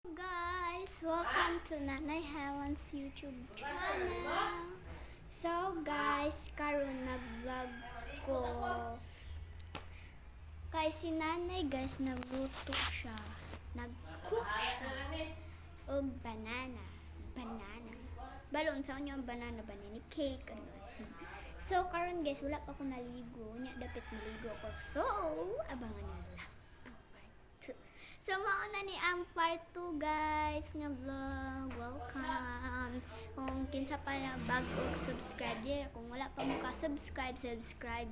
Guys, welcome to Nanay Helen's YouTube channel. So guys, karon nag-vlog ko. Kay si Nanay guys, nagluto siya. Nag-cook siya. Og banana. Balon sa inyo ang banana ni cake. So karon guys, wala pa ako naligo. Nya dapat maligo ako. So, abangan niyo lang. So, mauna ni ang part 2 guys nga vlog. Welcome. Kung kinsa pa na bago subscribe dira, kung wala pa mo ka subscribe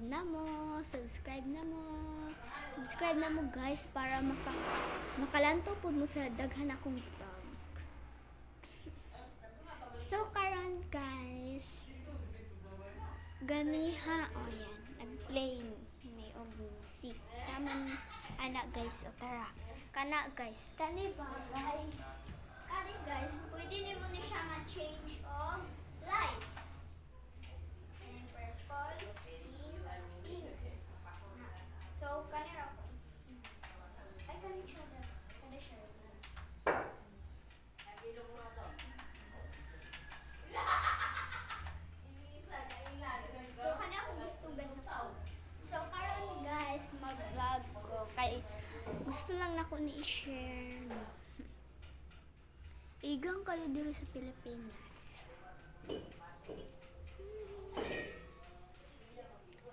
na mo. Subscribe na mo guys para makalanto po mo sa daghan akong vlog. So, karon guys, ganiha o yan, nag-playing may og music. Taman anak guys, o tara. Kana guys, kani guys, pwede nimo ni siya ma-change of light. And purple, pink. So, kani ra ko. Ay, kani siya. So, kani ako gusto guys na tao. So, karon guys, mag-vlog ko kay gusto lang na ko ni i-share. Igang kayo dito sa Pilipinas.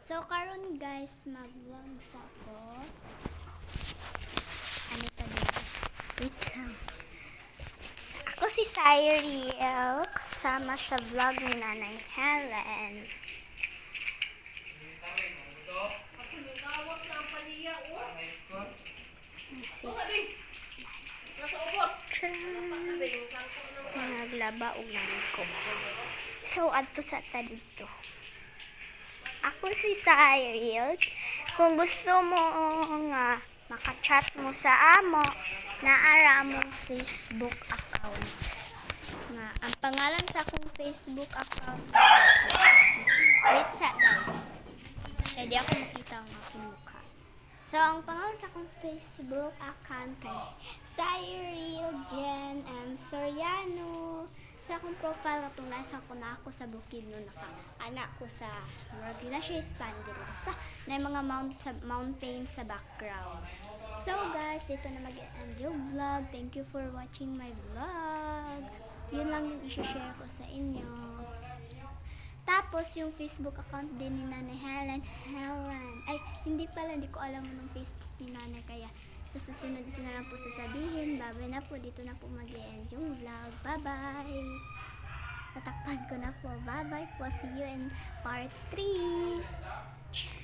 So, karon guys, mag-vlog sa ko. Ano ito dito? Wait lang. Ako si Cyril, kasama sa vlog ni Nanay Helen. Naglaba og ko. So, adto sa ta dito. Ako si Cyril. Kung gusto mo nga maka-chat mo sa amo, naara mong Facebook account. Nga, ang pangalan sa akong Facebook account. Wait sa guys. Kaya di ako makita ang aking mukha. So, ang pangalan sa akong Facebook account ay Cyril Jen M. Soriano. Sa akong profile, itong nasa ko na ako sa bukid no naka-anak ko sa na siya standard. Basta na yung mga mountains sa background. So guys, dito na mag-end yung vlog. Thank you for watching my vlog. Yun lang yung i-share ko sa inyo. Tapos, yung Facebook account din ni Nanay Helen. Ay, hindi ko alam ng Facebook ni Nanay. Kaya, sa susunod ko na lang po sasabihin. Bye-bye na po. Dito na po mag-end yung vlog. Bye-bye. Tatakpan ko na po. Bye-bye po. See you in part 3.